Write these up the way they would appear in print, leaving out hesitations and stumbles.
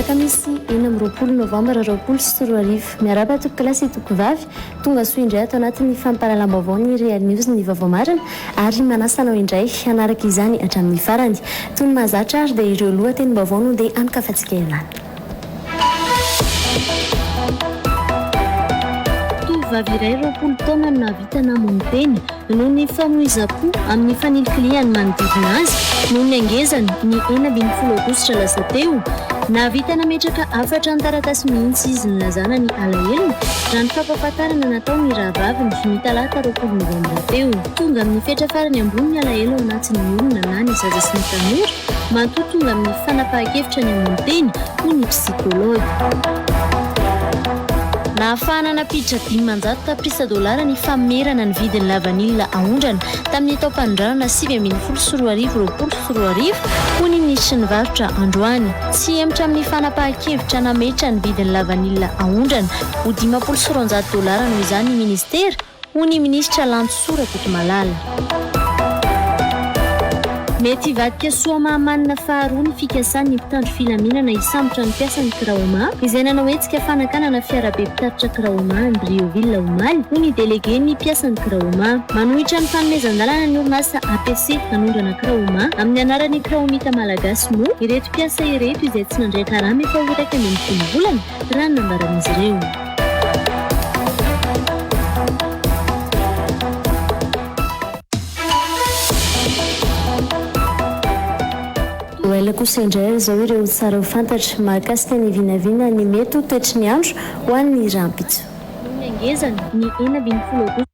alakamisy 4 novambra 2024 miaraba toko klasy toko vavy tonga soa indray ato anatin'ny fampahalalam-baovao ny Real News ny vaovao marina ary manasanao indray hanaraka izany hatramin'ny farany toy ny mahazatra ary dia ireo lohateny-baovao no dia ankafatsika ianany. Vavy iray 20 taona no nahavita namony teny noho ny famoiza-po amin'ny fanilokiliany manodidina azy noho ny angezany ny 20 aogositra lasa teo. Nahavita nametraka 4 ny taratasy mihitsy izy nilazana ny alahelo raha ny fampahafantarana natao ny rahavaviny ny talata 20 novambra teo. Tonga amin'ny fetra farany ambony ny alahelo ao anatin'ny olona na ny zaza sy ny tanora matoa tonga amin'ny fanapahan-kevitra ny amony teny ho ny psikôlôgy. Nahafahana napiditra $10,000 ny famerana ny vidiny lavanilina aondrana tamin'ny tao-panondranana 2024 ho ny ministry ny varotra androany. Tsy emitra amin'ny fanapahan-kevitra nametra ny vidiny lavanilina aondrana ho $900 noho izany ny ministera ho ny ministra Lantsoa Kotomalala. Mety hivadika soa mahamanina faharoa ny fikasan'ny mpitandro filaminana hisambotra ny mpiasan'ny Kraoma izay nanao hetsika fanakanana fiarabe mpitatitra Kraoma ny Brioville Omaly ho ny délégué ny mpiasan'ny Kraoma. Manohitra ny fanomezan-dalana ny orinasa APC hanondrana Kraoma amin'ny anaran'ny Kraomita Malagasy moa ireto mpiasa ireto izay tsy nandray karama efa ho iraika amin'ny 10 volana raha nambaran'izy ireo. Ela kosa indray zao ireo tsara ho fantatra mahakasika ny vinavina ny mety ho toetry ny andro ho an'ny rampitso. Ny angezany ny 20 aogositra.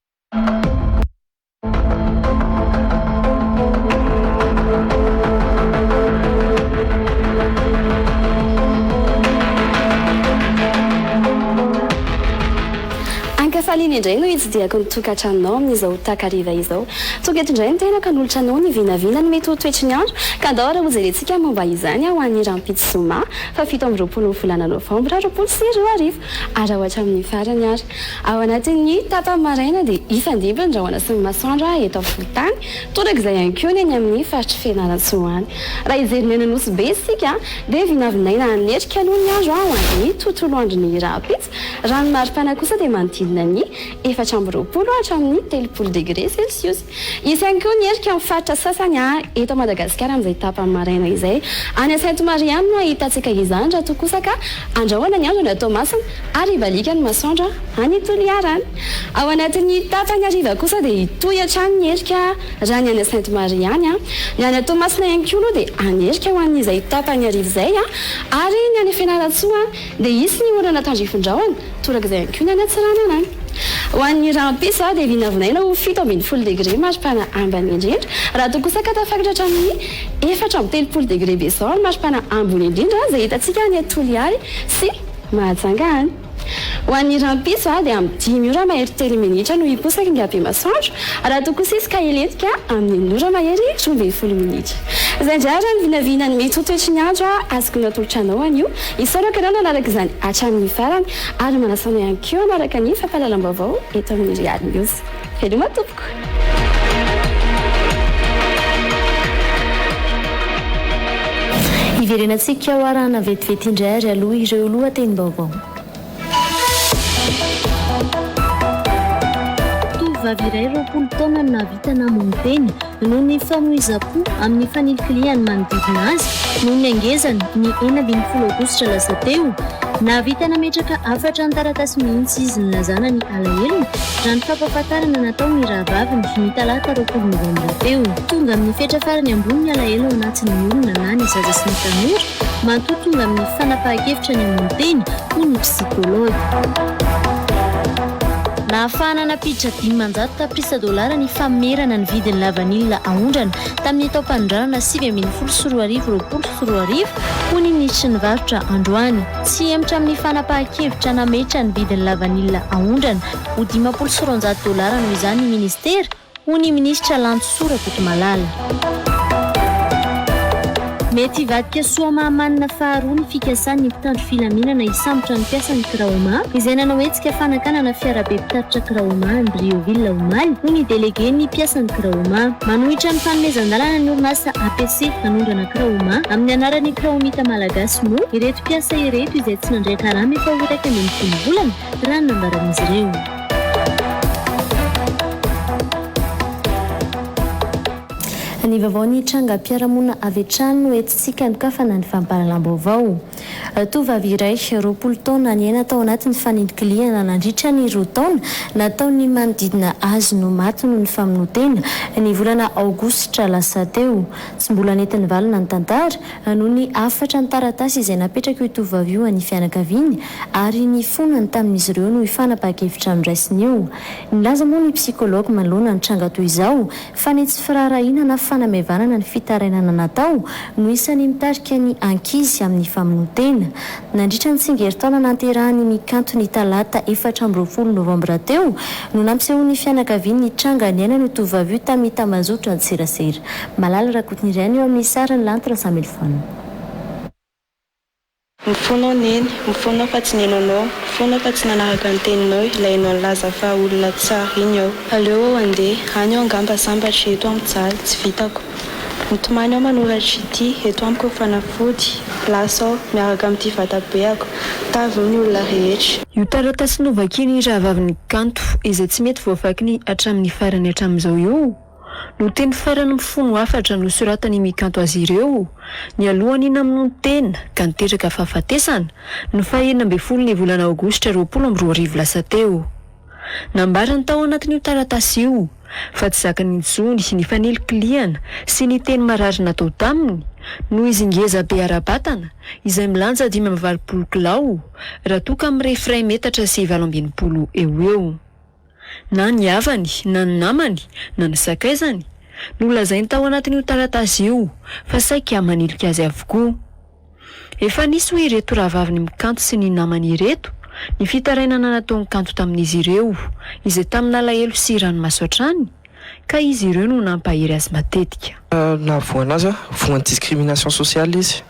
Faliny indray no hijidiako ny tokantranonao amin'izao takariva izao. Tonga eto indray ny tena ka nolotranao ny vinavina ny mety ho toetry ny andro ka andao raha hojerentsika momba izany ho an'ny rampitsoma fa 17 volana novambra 2024 ary ohatra amin'ny farany ary. Ao anatin'ny tapa-maraina dia ifandimby ny rahona sy ny masoandro eto avolotany toraka izay ihany koa ny any amin'ny faritry Fianarantsoa any. Raha izerinena nosy be isika dia vinavinaina hanerika aloha ny andro ho an'ny tontolo andron'ny rampitso. Raha ny maripana kosa dia manodidina ny 420 hatramin'ny 30 degré Celsius. Isy ihany koa ny herika amin'ny faritra sasany eto Madagasikara amin'izay tapany maraina izay. Any Sainte-Marie no ahitantsika izany raha toa kosa ka andrahoana ny andro ny atao masina ary ibalika ny masoandro any Toliarany. Ao anatin'ny tapany hariva kosa dia hitohy hatrany ny herika raha ny any Sainte-Marie any. Ny any atao masina ihany koa aloha dia anerika ho an'izay tapany hariva izay ary ny any Fianarantsoa dia isy ny orana tandrifin-drahona toraka izay ihany koa ny any Antsiranana any. Ho an'ny rampitso dia vinavinaina ho 17 degré maripana ambany indrindra raha toa kosa ka tafakatra hatramin'ny 430 degré besao maripana ambony indrindra izay hitantsika any Toliary sy Mahajanga any. Ho an'ny rampitso dia amin'ny 10 ora mahery 3 minitra no hiposaka ny abe masoandro raha toa kosa izy ka hilentika amin'ny 1 ora mahery 12 minitra. Izay indray raha ny vinavina ny mety ho toetry ny andro azoko natolotranao an'io isaraka ianao nanaraka izany hatramin'ny farany ary manasana ihany koa manaraka ny fampahalalam-baovao eto amin'ny Real News. Veloma tompoko. Iverenantsika ho arahana vetivety indray ary aloha ireo lohateny-baovao. Vavy iray 20 taona no nahavita namony teny noho ny famoiza-po amin'ny fanilokiliany manodidina azy noho ny angezany ny 20 aogositra lasa teo. Nahavita nametraka 4 ny taratasy mihitsy izy nilazana ny alahelo raha ny fampahafantarana natao ny rahavaviny ny talata 20 novambra teo. Tonga amin'ny fetra farany ambony ny alahelo ao anatin'ny olona na ny zaza sy ny tanora matoa tonga amin'ny fanapahan-kevitra ny amony teny ho ny psikôlôgy. Nahafahana napiditra $10,000 ny famerana ny vidiny lavanilina aondrana tamin'ny tao-panondranana 2024 ho ny ministry ny varotra androany. Tsy emitra amin'ny fanapahan-kevitra nametra ny vidiny lavanilina aondrana ho $900 noho izany ny ministera ho ny ministra Lantsoa Kotomalala. mety hivadika soamamanina faharoa ny fikasany mpitandro filaminana hisambotra ny mpiasany Kraoma izay nanao hetsika fanakanana fiarabe mpitatitra Kraoma Andrioville Omaly hoy ny délégué ny mpiasany Kraoma. Manohitra ny fanomezan-dalana ny orinasa APC nanondrana Kraoma amin'ny anaran'ny Kraomita Malagasy moa ireto mpiasa ireto izay tsy nandray karama efa ho iraika amin'ny folo volana raha ny nambaran'izy ireo. Ny vaovao ny trangam-piarahamonina avy hatrany hoentintsika ny kafana ny fampahalalam-baovao. Tovovavy iray 20 taona niaina tao anatin'ny fanindikiliana nandritra ny 2 taona nataony manodidina azy no maty noho ny famonotena ny volana aogositra lasa teo. Tsy mbola nentin'ny valina ny tantara noho ny afatra ny taratasy izay napetraka io tovovavy io any fianakaviany ary ny fonany tamin'izy ireo no ifanapa-kevitra amin'iraisiny io. Nilaza moa ny psikologa manoloana ny tranga toy izao fa ny tsy firarahina na fanamevanana ny fitarainana natao no isan'ny mitarika ny ankizy amin'ny famonotena. Nandritra ny tsingeritaona nanterahany mikanto ny talata 14 novambra teo no nampisehoan'ny fianakaviany ny tranga niaina ny tovovavy io tamin'ny tamazotra ny serasera. Malala rakoton'irany eo amin'ny sarany lanitra Samelfano. Mifono neny, mifono fa tsy nenonao, mifono fa tsy nanaraka ny teninao, ilainao laza fa olona tsara iny ao. Aleo andeha, any ao angamba sambatra eto amin'ny tsy vitako. Mitomany ao manoratra ity, eto amiko fanafody, lasa ao miaraka amin'ity vatabeako, tavy ny olona rehetra. Io taratasy novakiny raha vavin'ny kanto izay tsy mety voafaky hatramin'ny farany hatramin'izao io. No teny farany mifono afatra no soratany mikanto azy ireo. Ny alohany namono tena ka niteraka fahafatesana no faha 12 ny volana aogositra 2022 lasa teo. Nambarany tao anatin'io taratasy io fa tsy zakany intsony ny fanelin-kiliana sy ny teny marary natao taminy no izy ngeza be ara-batana izay milanja 520 kilao raha toka amin'ny refray metatra sy 720 eo. Na ny havany, na ny namany, na ny sakaizany no lazainy tao anatin'io taratasy io fa saika manilika azy avokoa. Efa nisy hoe ireto rahavaviny mikanto sy ny namany ireto ny fitarainana nataony kanto tamin'izy ireo izay tamin'ny alahelo sy ranomaso hatrany ka izy ireo no nampahery azy matetika. Na voana azy voan'ny discrimination sociale izy.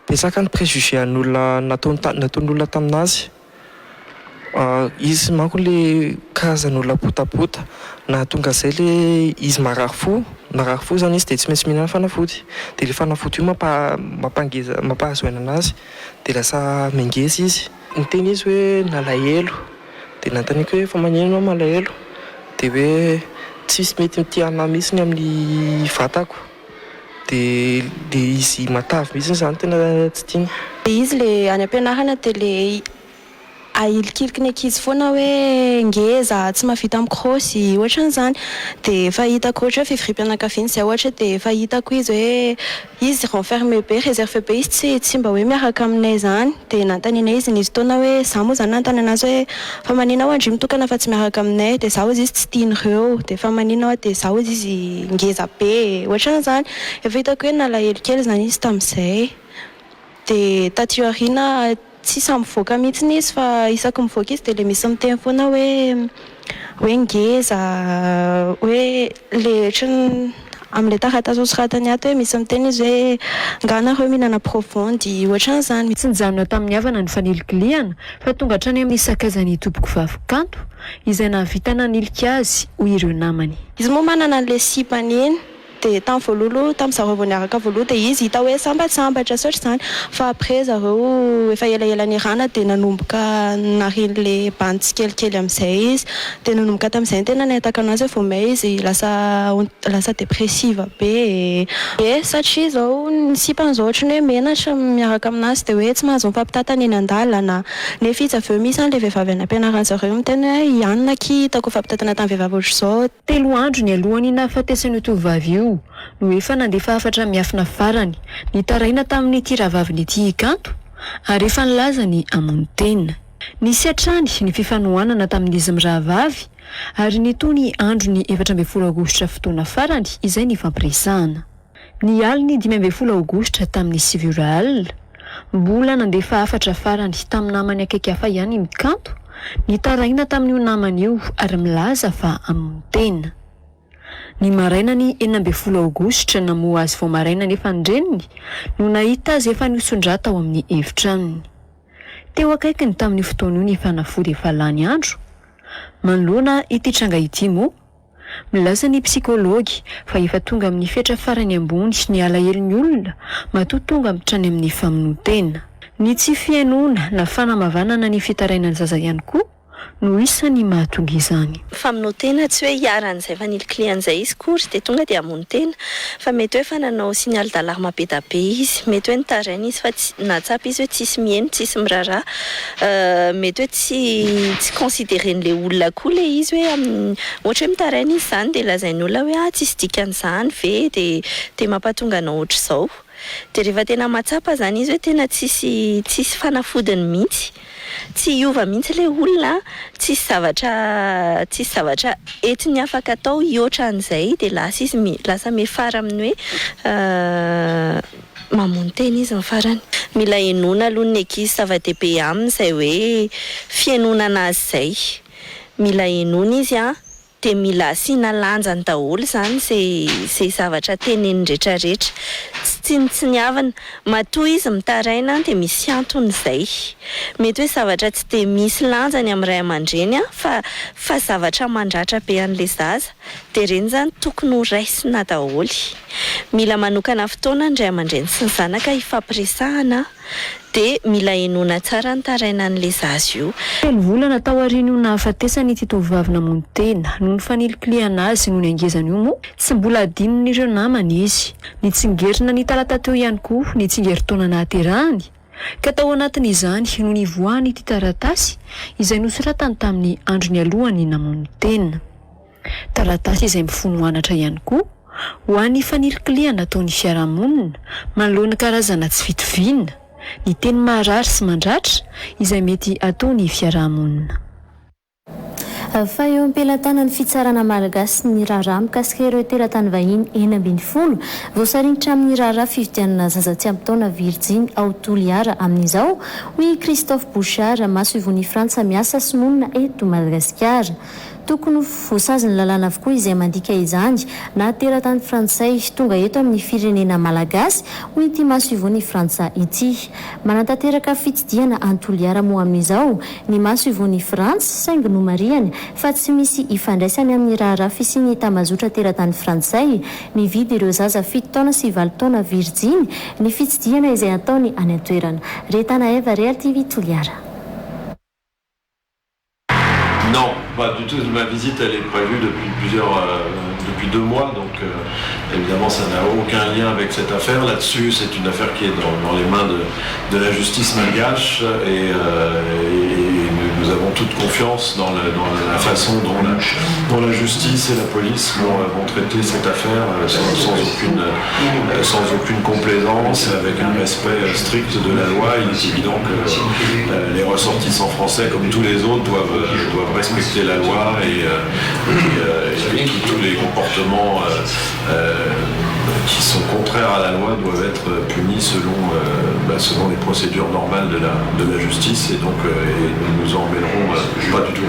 Betsaka ny préjugé an'olona nataon'olona taminazy. Izy manko le karazan'olona potapota na tonga izay le izy marary fo zany izy dia tsy maintsy mihinana fanafody. Dia le fanafody io mampahazoana anazy dia lasa mangeza izy. Niteny izy hoe nalahelo dia nantaniako hoe fa magnino anao malahelo dia hoe tsisy mety mitiana mihitsy ny amin'ny vatako dia izy matavy mihitsy zany tena tsy tiany. Izy le any am-pianarana dia le ahilikiliky ny ankizy foana hoe ngeza tsy mahavita mikrosy ohatran'izany dia efa hitako ohatra hoe fivoriam-pianakaviana izay ohatra dia efa hitako izy hoe izy renfermé be réservé be izy tsy mba hoe miaraka aminay zany dia nantanina izy nizy taona hoe za moa zany nantany anazy hoe fa manina ao andry mitokana fa tsy miaraka aminay dia zaho izy tsy tian'ireo dia fa manina ao dia zaho izy ngeza be ohatran'izany. Efa hitako hoe nalahelo kely zany izy tamin'izay dia taty aoriana tsy samby voaka mihitsy izy fa isaky mivoaka izy dia le misy miteny foana hoe ngeza hoe le ohatrany amin'ilay taratasy soratany ato hoe misy miteny izy hoe nganareo mihinana profondy ohatran'izany. Tsy nijanona tamin'ny havana ny fanelin-kiliana fa tonga hatrany amin'ny sakaizany tompoko vavikanto izay nahavita nanilika azy ho ireo namany. Izy moa manana an'ilay sipany iny dia tamin'ny voalolo tamin'ny zareo vao niaraka voaloha dia izy hita hoe sambatsambatra sotra izany fa après zareo efa elaela nirana dia nanomboka narin'le bandy tsikelikely amin'izay izy dia nanomboka tamin'izay tena nahitaka anazy hoe vao may izy lasa dépressive be satria izao ny sipan'izao ohatrany hoe menatra miaraka aminazy dia hoe tsy mahazo mifampitatana eny an-dalana nefa izy avy eo misy an'ilay vehivavy any am-pianaran'izareo miteny hoe ianona kitako fampitatana tamin'ny vehivavy ohatr'izao. 3 andro ny alohany nahafatesan'io tovovavy io no efa nandefa afatra miafina farany nitaraina tamin'ity rahavaviny ity kanto ary efa nilaza ny amonon-tena. Nisy hatrany ny fifanohanana tamin'izy mirahavavy ary nitony andro ny 14 aogositra fotoana farany izay ny fampiresahana. Ny aliny 15 aogositra tamin'ny 7 alina mbola nandefa afatra farany tamin'ny namany akaiky hafa ihany mikanto nitaraina tamin'io namany io ary milaza fa amonon-tena. Ny marainany 16 aogositra namoa azy vao maraina nefa andreniny no nahita azy efa nisondrata ao amin'ny efitranony. Teo akaikiny tamin'ny fotoana io ny fanafody efa lany andro. Manoloana ity tranga ity moa, milaza ny psikology fa efa tonga amin'ny fetra farany ambony ny alahelin'ny olona matoa tonga mitrany amin'ny famonoantena. Ny tsy fiainona na fanamavanana ny fitarainany zaza ihany koa no isan'ny mahatonga izany. Famonoantena tsy hoe hiaran'izay fa nily client-zay izy kory dia tonga dia hamono-tena fa mety hoe fa nanao signal d'alarme be da be izy, mety hoe nitaraina izy fa natsapa izy hoe tsisy mihaino, tsisy miraharaha, mety hoe tsy considéren'ilay olona koa le izy hoe ohatra hoe mitaraina izy izany dia lazain'ny olona hoe tsisy dikan'izany ve dia mampatonga anao ohatr'izao. Dia rehefa tena matsapa zany izy hoe tena tsisy fanafodiny mihitsy, tsy hiova mihitsy ilay olona, tsisy zavatra entiny afaka atao hihoatra an'izay dia lasa mifara amin'ny hoe mamono-tena izy ny farany. Mila henoina aloha ny ankizy zava-dehibe aminy izay hoe fihainonana azy izay. Mila henoina izy dia mila asiana lanjany daholo izany izay zavatra teneny rehetrarehetra. Tsy niavana, matoa izy mitaraina dia misy antony izay. Mety hoe zavatra tsy dia misy lanjany amin'ny ray aman-dreny fa zavatra mandratra be an'ilay zaza. Dia ireny izany tokony ho raisina daholo. Mila manokana fotoana ny ray aman-dreny sy ny zanaka ifampiresahana dia mila henoina tsara ny taraina an'ilay zaza io. 3 volana tao aoriana no nahafatesany ity tovovavy namono-tena noho ny fanilokiliana azy noho ny angezany io moa tsy mbola adinon'ireo namany izy. Nitsingerina ny talata teo ihany koa ny tsingeritaona nahaterahany ka tao anatin'izany no nivoahany ity taratasy izay nosoratany tamin'ny androny alohany namono-tena. Taratasy izay mifono anatra ihany koa ho an'ny fanilokiliana ataon'ny fiarahamonina manoloana karazana tsy fitoviana, ny teny marary sy mandratra izay mety ataon'ny fiarahamonina. Fa eo am-pelatana ny fitsarana malagasy ny raharaha mikasika ireo teratany vahiny 20 voasarinitra amin'ny raharaha fividianana zaza tsy ampy taona Virginy Aotoliara amin'izao hoy Christophe Bouchard maso ivony Frantsa miasa sy monina eto Madagasikara. Tokony voasazy ny lalàna avokoa izay mandika izany na teratany frantsay tonga eto amin'ny firenena malagasy hoy ity maso ivony Frantsa ity. Manantanteraka fitidiana Antoliara moa amin'izao ny maso ivony Frantsa saingy nomariany fa tsy misy ifandraisany amin'ny raharaha fisiany tamazotra teratany frantsay mividy ireo zaza 7 taona sy 9 taona Virginy ny fitidiana izay ataony any an-toerana. Retana Eva, Real TV Toliara. Non, pas du tout. Ma visite, elle est prévue depuis 2 mois, donc évidemment, ça n'a aucun lien avec cette affaire. Là-dessus, c'est une affaire qui est dans les mains de la justice malgache et nous avons toute confiance dans la façon dont la justice et la police vont traiter cette affaire sans aucune complaisance, avec un respect strict de la loi. Il est évident que les ressortissants français, comme tous les autres, doivent respecter la loi et tous les comportements qui sont contraires à la loi doivent être punis selon les procédures normales de la justice et donc nous nous en mêlerons pas du tout.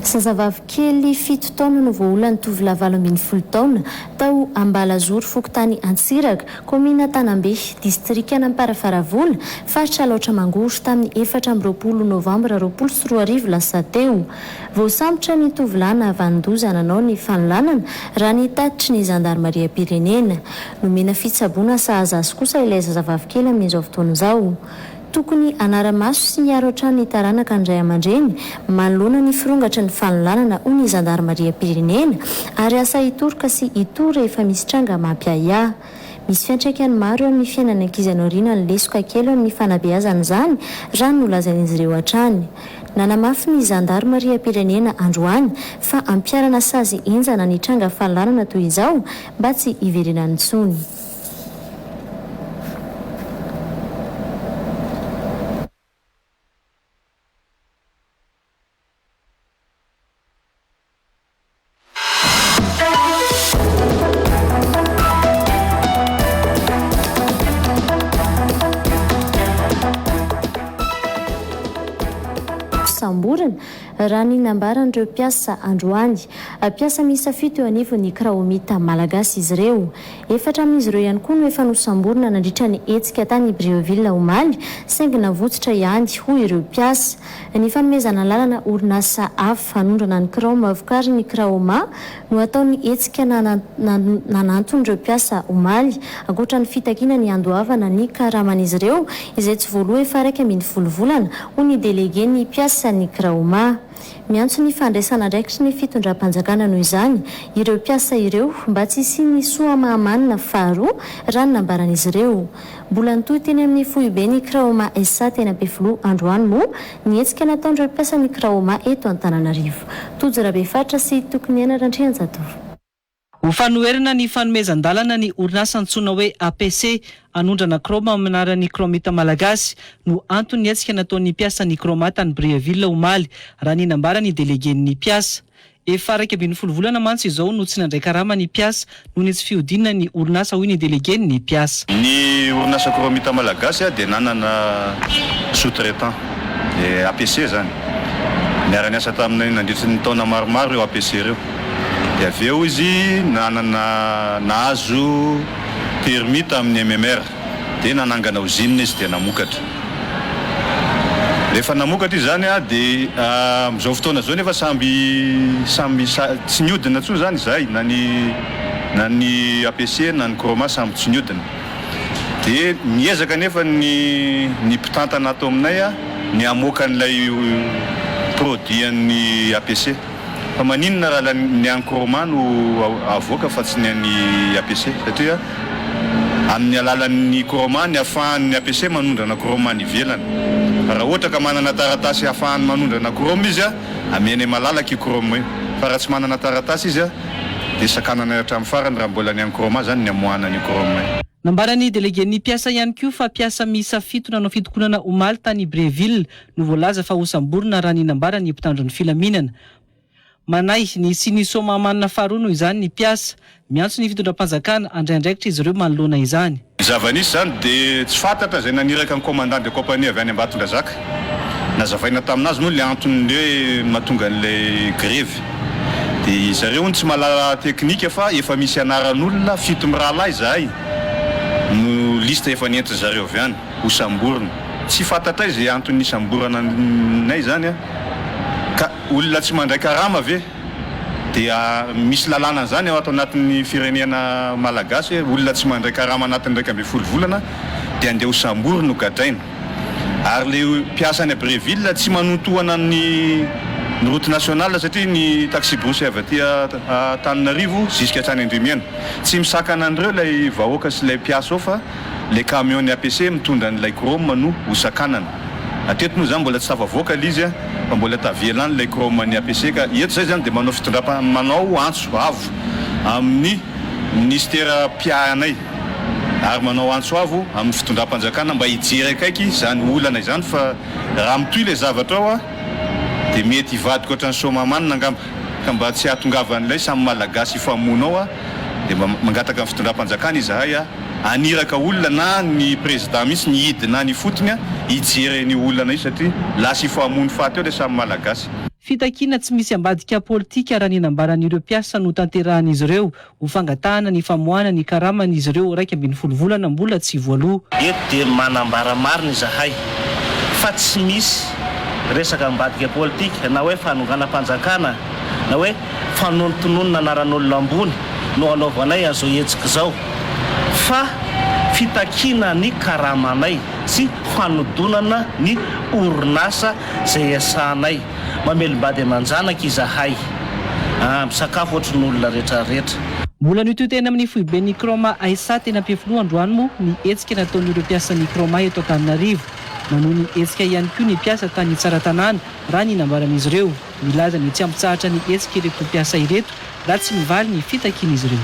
Zazavavy kely 7 taona no voaolany tovolahy 20 taona tao Ambalazoro Fokotany Antsiraka, komina Tanambe, distrika Namparafaravola, faritra Alaotra Mangoro tamin'ny 24 Novambra 2024 lasa teo. Voasambotra ny tovolahy navandoza nanao ny fanolanana raha ny tatitry ny Zandarmaria Pirenena. Nomena fitsaboana sahaza azy kosa ilay zazavavy kely amin'izao fotoana izao. Tokony anara-maso sy miaro hatrany taranaka ny ray aman-dreny manoloana ny firongatra ny fanolanana hoy ny Zandarmaria Pirenena ary asa hitoroka sy hitory rehefa misy tranga mampiahiahy. Misy fiantraikany maro amin'ny fiainan'ny ankizy aoriana ny lesoka kely amin'ny fanabeazana izany raha nolazain'izy ireo hatrany. Nanamafy ny Zandarmaria Pirenena androany fa ampiarana sazy enjana ny tranga fanolanana toy izao mba tsy hiverenany intsony. raha ny nambaran'ireo mpiasa androany. Mpiasa miisa 7 eo anivon'ny kraomita malagasy izy ireo. 4 amin'izy ireo ihany koa no efa nosamborona nandritra ny hetsika tany Brioville omaly saingy navotsitra ihany hoy ireo mpiasa. Ny fanomezana lalana orinasa hafa hanondrana ny kraoma vokary ny kraoma no ataony hetsika nananton'ireo mpiasa omaly ankoatra ny fitakina ny andoavana ny karaman'izy ireo izay tsy voaloha efa 1 volana ho ny delege ny mpiasa ny kraoma. Miantso ny fandraisana ndraikitry ny fitondram-panjakana noho izany ireo mpiasa ireo mba tsy isiany soamahamanina faharoa raha ny nambaran'izy ireo. Mbola nitoy teny amin'ny foibe ny kraoma SA tena Befilo androany moa ny hetsika nataon'ireo mpiasa ny kraoma eto Antananarivo. Tojo Rabefatra sy tokony Anarandrianjatovo. Ho fanoherana ny fanomezan-dalana ny orinasa antsoina hoe APC anondrana kroma anaran'ny kromita malagasy no antony hetsika nataon'ny mpiasa ny kroma tany Brioville omaly raha ny nambara ny delegen'ny mpiasa. Efa 12 volana mantsy izao no tsy nandray karama ny mpiasa noho ny tsy fihodinana ny orinasa hoy ny delegen'ny mpiasa. Ny orinasa kromita malagasy dia nanana sous-traitant APC zany. Niara-niasa taminay nandritra ny taona maromaro eo APC ireo. Dia avy eo izy nahazo permis tamin'ny MMR dia nanangana usine izy dia namokatra. Rehefa namokatra izy zany dia amin'izao fotoana zao nefa samby tsy niodina intsony zany izahay na ny APC na ny kroma samby tsy niodina. Dia miezaka nefa ny mpitantana ato aminay ny amoaka an'ilay produit an'ny APC. Fa maninona raha ny ankroma no avoaka fa tsy ny an'ny APC satria amin'ny alalan'ny kroma ny afahan'ny APC manondrana kroma ny ivelany. Raha ohatra ka manana taratasy afahany manondrana kroma izy ameny malalaka i kroma io. Fa raha tsy manana taratasy izy dia sakanana hatramin'ny farany raha mbola ny ankroma zany ny amoahana ny kroma io. Nambaran'ny delegen'ny mpiasa ihany koa fa mpiasa miisa 7 nanao fitokonana omaly tany Brioville no voalaza fa hosamborona raha ny nambaran'ny mpitandro ny filaminana. Manay ny sinisoma-manina faharoa noho izany ny mpiasa miantso ny fitondram-panjakana andraindraikitra izy ireo manoloana izany. Zavanisy zany dia tsy fantatra izay naniraka ny commandant de compagnie avy any Ambatondrazaka. Nazavaina taminazy moa le antony hoe mahatonga an'ilay grève. Dia zareo tsy mahalala teknika fa efa misy anaran'olona 7 mirahalahy izahay. No lista efa nentin zareo avy any ho samborina. Tsy fantatra izay antony samborana nay zany ka olona tsy mandray karama ve dia misy lalàna zany ao ato anatin'ny firenena malagasy olona tsy mandray karama anatin'ny 12 volana dia andeha ho samborina no gadraina. Ary le mpiasany Brioville tsy manontohana ny route nationale satria ny taxi bus avy aty Antananarivo jusqu'à hatrany Andrimiana tsy misakana an'ireo lay vahoaka sy lay mpiasa ao fa le camion ny APC mitondra an'ilay kroma no hosakanana. Ateto moa zany mbola tsy tafavoaka izy fa mbola tavelany lay kroma ny APC ka eto zay zany dia manao manao antso avo amin'ny ministera piahanay ary manao antso avo amin'ny fitondram-panjakana mba hijery akaiky zany olana izany fa raha mitoy le zavatra ao dia mety hivadika ohatran'ny somamanina angamba ka mba tsy hahatongavan'ilay samy malagasy hifamoana ao dia mangataka amin'ny fitondram-panjakana izahay aniraka olona na ny président misy ny hidina ny fotony hijery ny olana io satria lasa hifamono faty eo le samy malagasy. Fitakiana tsy misy ambadika politika raha ny nambaran'ireo mpiasa no tanterahan'izy ireo ho fangatahana ny famoahana ny karaman'izy ireo 12 volana mbola tsy voaloha. Eto dia manambara marina izahay fa tsy misy resaka ambadika politika na hoe fanonganam-panjakana na hoe fanontononona anaran'olona ambony no anaovanay azo hetsika izao fa fitakiana ny karamanay sy fanodonana ny orinasa izay asanay mamelombady amanjanaka izahay misakafo ohatran'olona rehetrarehetra. Mbola nitoy tena amin'ny foiben'ny kroma SA tena Befilo androany moa ny hetsika nataon'ireo mpiasan'ny kroma eto Antananarivo manoho ny hetsika ihany koa ny mpiasa tany Tsaratanana raha ny nambaran'izy ireo milaza ny tsy ampitsahatra ny hetsika ireto mpiasa ireto raha tsy mivaly ny fitakian'izy ireo.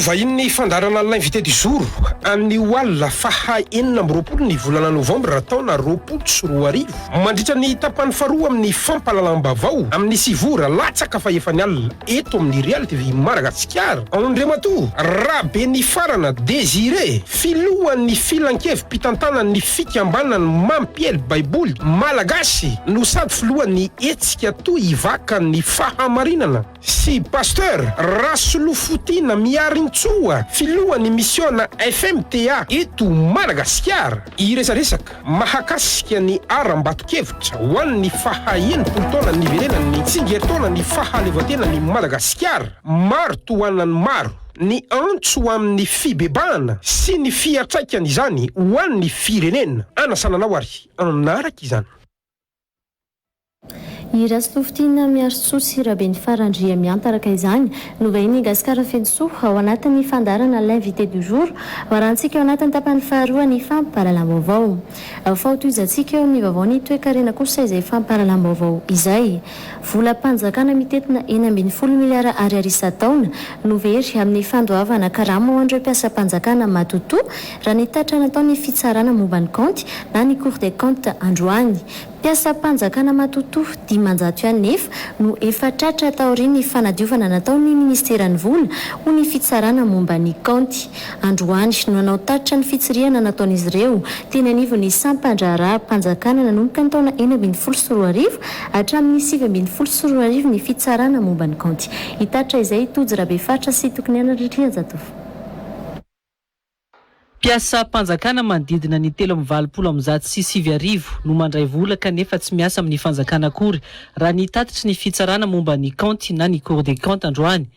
novahin'ny fandarana l'invité du jour amin'ny oalina faha 20 ny volana novambra taona 2024 mandritra ny tapany faharoa amin'ny fampahalalam-baovao amin'ny sivora latsaka fa efany alina eto amin'ny Real TV Madagasikara. Andriamato rabe ny farana Désiré filohan'ny filankevim-pitantanan'ny fikambanany mampiely baiboly malagasy no sady filohan'ny hetsika toy hivakan'ny fahamarinana sy pasteur Rasolofotina Miarintsoa filohan'ny missiona FMTA eto Madagasikara iresaresaka mahakasika ny aram-bato-kevitra ho an'ny faha-20 taona niverenan'ny tsingeritaonany fahaleovantenany Madagasikara. Maro tohanany maro ny antso amin'ny fibebahana sy ny fiatraikany izany ho an'ny firenena. Anasananao ary aminaraka izany. Irasoftina miarso sy rabe ny farandria miantaraka izany no vahiny gasikara fenso ao anatin'ny fandarana l'invité du jour varantsika ao anatin'ny tapany faharoa ny fampahalalam-baovao. Fahotoizantsika eo amin'ny vaovao ny toe-karena kosa izay fampahalalam-baovao izay. Volam-panjakana mitetina 1.0 miliara ariary isa-taona no very amin'ny fandoavana karama ho an'ireo mpiasam-panjakana matoto raha ny tatra nataony fitsarana momba ny kaonty na ny Cour des comptes androany. Mpiasam-panjakana matoto 10,9 no efa tratra taoriny fanadiovana nataony ministeran'ny vola ho ny fitsarana momba ny kaonty. Androany no nanao tatra ny fitsiriana nataon'izy ireo teny anivon'ny sampandraraha panjakana nanomboka ny taona 2024 hatramin'ny 2024 ny fitsarana momba ny kaonty. Hitatra izay Tojo Rabefatra sy tokony anarindrina zatovo. Mpiasa panjakana manodidina ny 3,7 no mandray vola kanefa tsy miasa amin'ny fanjakana akory raha ny tatitry ny fitsarana momba ny kaonty na ny Cour des comptes androany.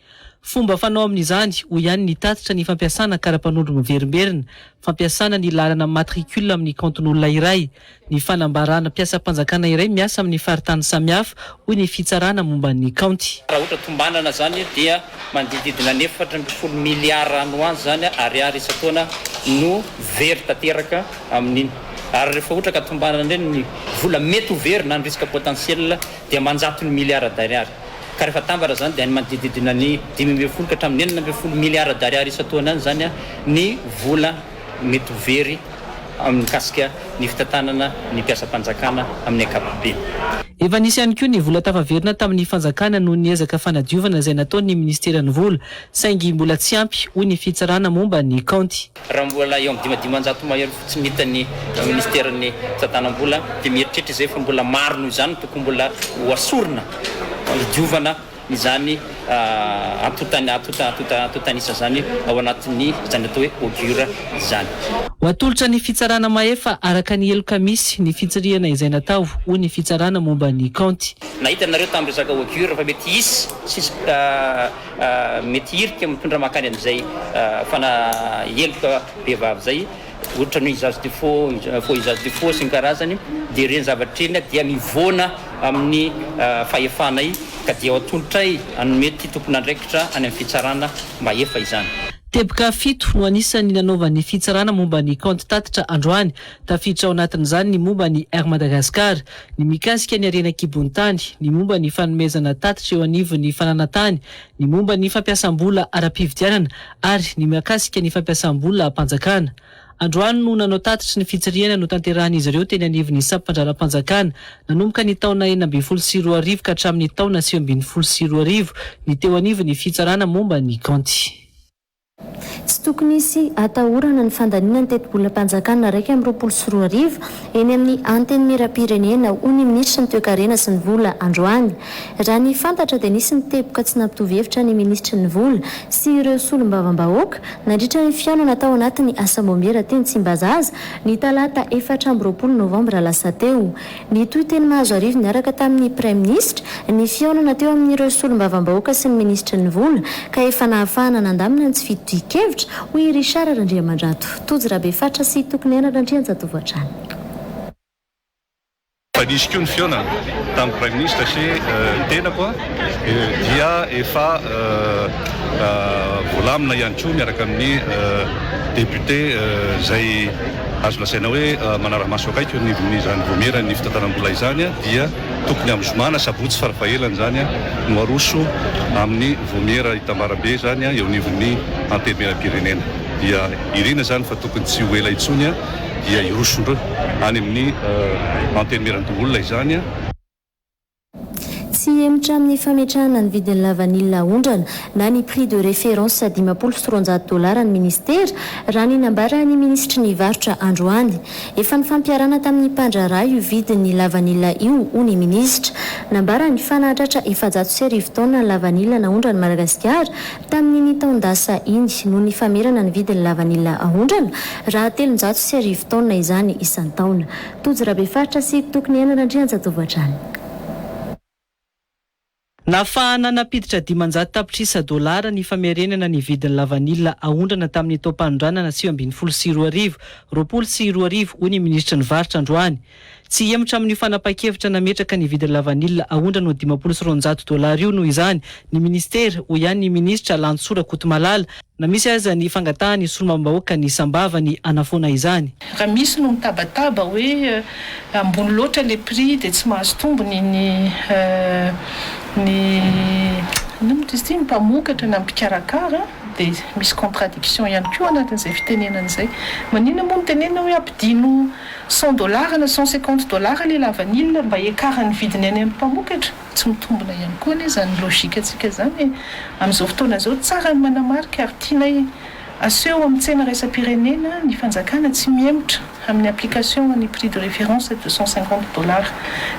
Fomba fanao amin'izany ho ihany ny tatitra ny fampiasana karapanondro miverimberina, fampiasana ny lalana matricule amin'ny kaontin'olona iray, ny fanambarana mpiasam-panjakana iray miasa amin'ny faritany samihafa hoy ny fitsarana momba ny kaonty. Raha ohatra tombanana zany dia manodidina 4.0 miliara anoany zany ariary isa-taona no very tanteraka amin'iny. Ary rehefa ohatra ka tombanana ireny ny vola mety ho very na ny risque potentiel dia manjato ny miliara d'ariary. Ka rehefa tambara zany dia ny manodidina ny 5.0 ka hatramin'ny 9.0 miliara d'ariary isa-taona any zany ny vola mety ho very amin'ny kasika ny fitantanana ny mpiasam-panjakana amin'ny ankapobeny. Efa nisy ihany koa ny vola tafaverina tamin'ny fanjakana noho ny ezaka fanadiovana izay nataon'ny ministeran'ny vola saingy mbola tsy ampy hoy ny fitsarana momba ny kaonty. Raha mbola eo amin'ny 5,000 mahery fotsiny hitan'ny ministeran'ny fitantanam-bola dia mieritreritra izay fa mbola maro noho izany tokony mbola ho asorina diovana izany atotanisa zany ao anatin'ny zany atao hoe augure izany. Ho atolotra ny fitsarana mahefa araka ny heloka misy ny fitsirihana izay natao hoy ny fitsarana momba ny kaonty. Nahita nareo tamin'ny resaka augure fa mety hisy mety hirika mitondra makany amin'izay fana heloka vehivavy zay ohatra ny usage de faux usage de faux sy ny karazany dia ireny zavatra eny dia mivona amin'ny fahefanay ka dia atolotray mety tompon'andraikitra any amin'ny fitsarana mahefa izany. Teboka 7 no anisan'ny nanaovan'ny fitsarana momba ny kaonty tatitra androany tafiditra ao anatin'izany ny momba ny Air Madagascar, ny mikasika ny arena kibon-tany, ny momba ny fanomezana tatitra eo anivon'ny fananantany, ny momba ny fampiasam-bola ara-pividianana ary ny mikasika ny fampiasam-bola panjakana. Androany no nanao tatitra ny fitsiriana no tanterahan'izy ireo teny anivon'ny sampandraram-panjakana nanomboka ny taona 2024 ka hatramin'ny taona 2024 ny teo anivon'ny fitsarana momba ny kaonty. Tsy tokony isy atahorana ny fandaniana ny teti-bola-panjakana raika amin'ny 2024 eny amin'ny anteny miram-pirenena ho ny minisitra ny toe-karena sy ny vola androany. Raha ny fantatra dia nisy ny teboka tsy nampitovy hevitra ny minisitra ny vola sy ireo solombavam-bahoaka nandritra ny fihaonana tao anatin'ny asambomera teny Tsimbazaza ny talata 4 novambra lasa teo. Ny toy teny mahazo arivo niaraka tamin'ny prime ministre ny fihaonana teo amin'ireo solombavam-bahoaka sy ny minisitra ny vola ka efa nahafahana nandamina ny tsy fitohy-kevitra hoy Richard Randriamandrato. Tojo Rabefatra sy tokony anarandriana zatovoatrany. Fa nisy koa ny fihaonana tamin'ny prime ministre sy tena koa dia efa volamina ihany koa miaraka amin'ny député zay azo lasaina hoe manara-maso akaiky nyzany voamera ny fitantanam-bola izany dia tokony amin'ny zomana sabotsy farafahelany zany no aroso amin'ny voamera hitambarambe zany eo anivon'ny antenimieram-pirenena dia irina zany fa tokony tsy ho ela itsony dia irosondreo any amin'ny antenimieran-olona izany tsy emotra amin'ny fametrahana ny vidin'ny lavanila ondrana na ny prix de référence $500 ny ministera raha ny nambara ny ministry ny varotra androany efa ny fampiarana tamin'ny mpandraraha io vidin'ny lavanila io ho ny ministra nambara ny fanatratra efajato sy arivo taona ny lavanila na ondrana Madagasikara tamin'ny taondasa iny noho ny famerana ny vidin'ny lavanila ondrana raha 300 sy arivo taona izany isan-taona tojo rabefaritra sy tokony ianarandrianjatovoatrany nafahana napiditra $500 ny famerenana ny vidin'ny lavanila aondrana tamin'ny tao-panondranana 2024 ho ny ministra ny varotra androany tsy emotra amin'ny fanapa-kevitra nametraka ny vidin'ny lavanila aondrana ho $500 io noho izany ny ministera ho ihany ny ministra Lantsora Kotomalala na misy aza ny fangatahany solomam-bahoaka ny sambava ny anafoana izany raha misy no mitabataba hoe ambony loatra le prix dia tsy mahazo tombony ny mpamokatra na mpikarakara dia misy contradiction ihany koa anatin'izay fitenenana izay manina moa mitenena hoe ampidino $100 na $150 le lavanila mba hiakarany vidiny any amin'ny mpamokatra tsy mitombona ihany koa anie zany logika atsika zany amin'izao fotoana zao tsara ny manamarika ary tiana aseho amin'ny tsena raisam-pirenena ny fanjakana tsy miemotra amin'ny application ny prix de référence $250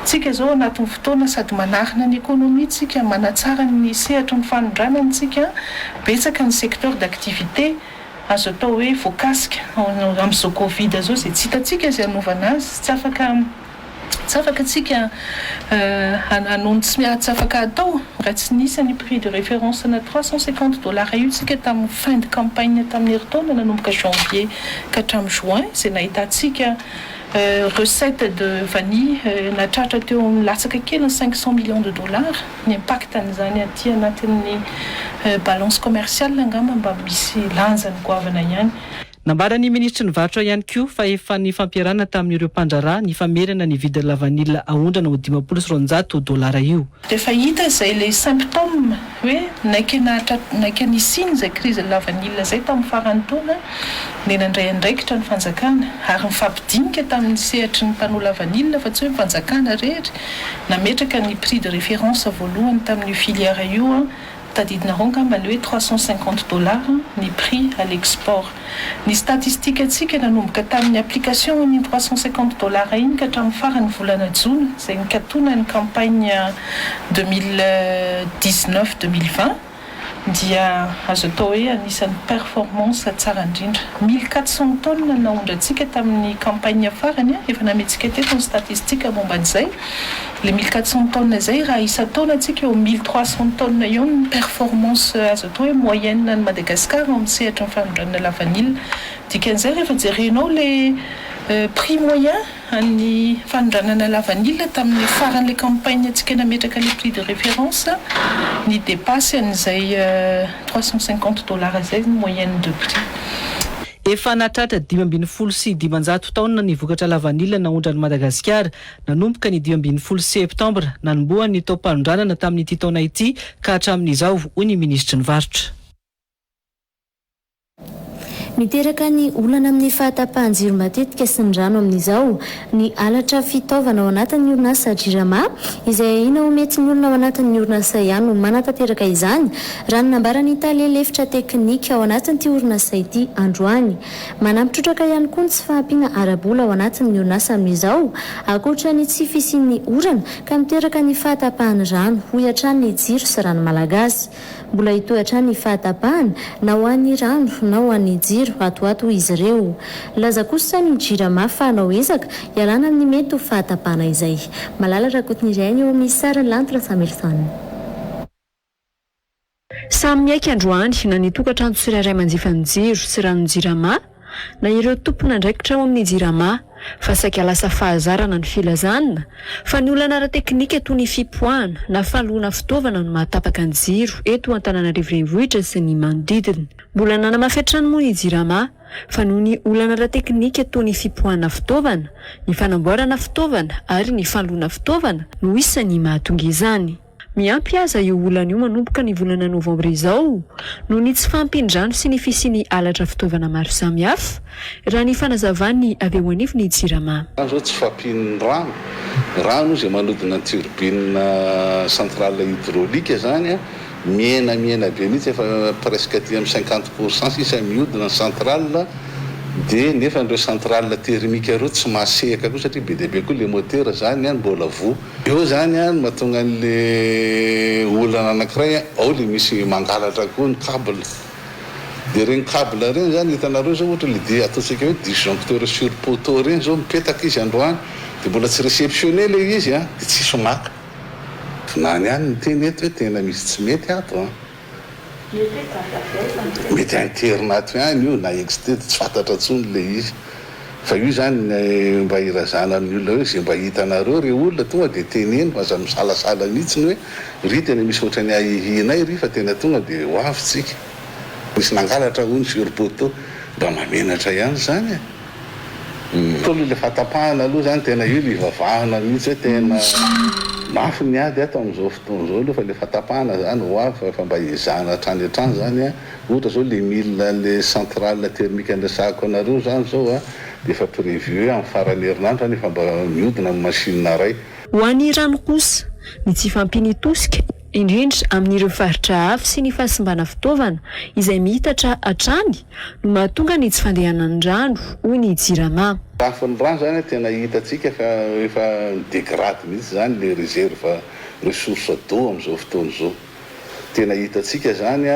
tsika zao anatin'ny fotoana sady manarina ny économie tsika manatsara ny sehatra ny fanondranantsika betsaka ny secteur d'activité azo atao hoe voakasika amin'izao covid zao zay tsy hitatsika izay anovana azy tsy afaka tsika tsy afaka atao raha tsy nisy ny prix de référence na $350 io tsika tamin'ny fin de campagne tamin'ny herintaona nanomboka janvier ka hatramin'ny juin izay nahitantsika recette de vanille natratra teo milatsaka kely ny $500 millions ny impact an'izany aty anatin'ny balance commerciale angamba mba misy lanjany goavana ihany nambara ny ministra ny varotra ihany koa fa efa ny fampiarana tamin'ireo mpandraraha ny famerana ny vidin'ny lavanila aondrana ho $500 io dia efa hita izay le symptôme hoe naika nisiny izay crise lavanila zay tamin'ny farany taona ny nandray andraikitra ny fanjakana ary mifampidinika tamin'ny sehatry ny mpanoha lavanila fa tsy hoe fanjakana rehetra nametraka ny prix de référence voalohany tamin'ny filière io tadidina rongambany hoe $350 ny prix à l'export ny statistique atsika nanomboka tamin'ny application ny $350 iny ka hatramin'ny farany volana jona izay nikatona ny campagne 2019-2020 dia azo atao hoe anisan'ny performance tsara indrindra 1400 tonnes naondratsika tamin'ny campagne farany efa nametsika teto ny statistique momba an'izay le 1400 tonnes zay raha isa-taona atsika eo 1300 tonnes eo ny performance azo atao hoe moyenne ny Madagascar amin'ny sehatra ny fanondranana lavanila dikan'izay rehefa jerenao le prix moyen ny fanondranana lavanila tamin'ny faran'le campagne atsika nametraka le prix de référence ny dépasse an'izay $350 zay moyenne de prix efa natratra 520 sy 500 taona ny vokatra lavanila naondrany Madagasikara nanomboka ny 5 septambra nanomboan'ny tao-panondranana tamin'ity taona ity ka hatramin'izao ho ny ministra ny varotra miteraka ny olana amin'ny fahatapahan-jiro matetika sy ny rano amin'izao ny alatra fitaovana ao anatin'ny orinasa Jirama izay ahina ho mety ny olona ao anatin'ny orinasa ihany no manatanteraka izany raha ny nambarany taleha-lefitra teknika ao anatin'ity orinasa ity androany manampitrotraka ihany koa ny tsy fahampiana arabola ao anatin'ny orinasa amin'izao akoatra ny tsy fisian'ny orana ka miteraka ny fahatapahan'ny rano ho iatran'ny jiro sy rano malagasy mbola hitohatra ny fahatapahana na ho an'ny rano na ho an'ny jiro atoato izy ireo laza kosa ny Jirama fa anao ezaka ialana amin'ny mety ho fahatapahana izay malala rakotin'iray eo amin'ny sara lanitra Samelson samy miaiky androany na ny tokantrano tsirairay manjifa ny jiro sy rano Jirama na ireo tompona ndraikitra ao amin'ny jirama fa saika lasa fahazarana ny filazanina fa ny olana ara-teknika toy ny fipoahana na faloana fitaovana no mahatapaka ny jiro eto Antananarivo renivohitra sy ny manodidina. Mbola nanamafy moa ny jirama fa noho ny olana ara-teknika toy ny fipoahana fitaovana, ny fanamboarana fitaovana ary ny faloana fitaovana no isan'ny mahatonga izany. Miampy aza io olana io manomboka ny volana novambra izao no ny tsy fampindrano sy ny fisiany alatra fitaovana maro samihafa raha ny fanazavany avy eo anivo ny jirama. Zao tsy fampiny rano izay manodina ny turbine centrale hydraulique zany miena be mihitsy efa presque aty amin'ny 50% sisa mihodina ny centrale dia nefa ireo centrale thermique reo tsy masehaka koa satria be dia be koa le moteur zany mbola vo eo zany mahatonga an'le olana anankiray ao le misy mangalatra koa ny câble dia regny câble regny zany hitanareo zao ohatra le dia ataontsika hoe disjoncteur sur poteau regny zao mipetaka izy androany dia mbola tsy réceptionné le izy dia tsisy maka nany any ny teny eto hoe tena misy tsy mety ato mety internaty any io na existe tsy fantatra tsony le izy fa io zany mba irazana amin'ny olona hoe zay mba hitanareo re olona tonga dia teneny maza misalasala mihitsiny hoe ry tena misy ohatrany ahihinay ry fa tena tonga dia ho avytsika misy nangalatra ony sur poteau mba mamenatra ihany zany tolo le fatapahana aloha zany tena io le ivavahana mihitsy hoe tena mafy ny ady ato amin'izao fotoana zao aloha fa le fatapahana zany ho avy fa mba hizana hatrany hatrany zany ohatra zao le mille le centrale thermique andresahako anareo zany zao dia efa prévu hoe amin'ny farany herinandro zany efa mba mihodina amin'ny machine ray. Ho an'ny rano kosa ny tsy fampiny tosika indrindra amin'ireo faritra hafa sy ny fahasimbana fitaovana izay mihitatra hatrany no mahatonga ny tsy fandehanan'ny rano hoy ny jirama. Tafon'ny rano zany tena hitatsika efa dégrade mihitsy zany le réserve ressource d'eau amin'izao fotoana zao tena hitatsika zany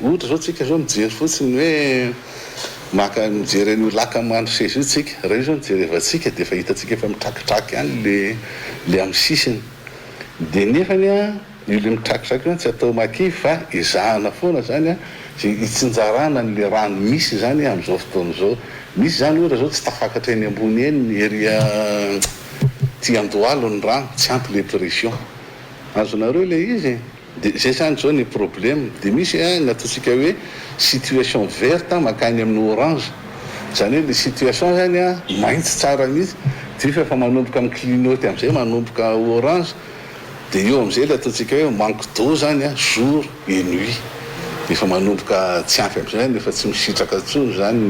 ohatra zao tsika zao mijery fotsiny hoe maka mijery an'io laka mandro seza io tsika raha io zao mijery evatsika dia efa hitatsika efa mitrakitraky any le amin'ny sisiny dia nefany io le mitrakitraky io tsy atao maki fa izahana foana zany hitsinjarana n'le rano misy zany amin'izao fotoana zao misy zany ohatra zao tsy tafakatra eny ambony eny ny eria ty andohalo ny rano tsy ampy le pression azonareo le izy dia zay zany zao ny problème dia misy nataontsika hoe situation verte makany amin'ny orange zany hoe le situation zany maintso tsara mihitsy dia efa manomboka amin'ny clignote amin'izay manomboka orange dia eo amin'izay le ataontsika hoe manque d'eau zany jour et nuit efa manomboka tsy ampy amin'izay nefa tsy misitraka tsony zany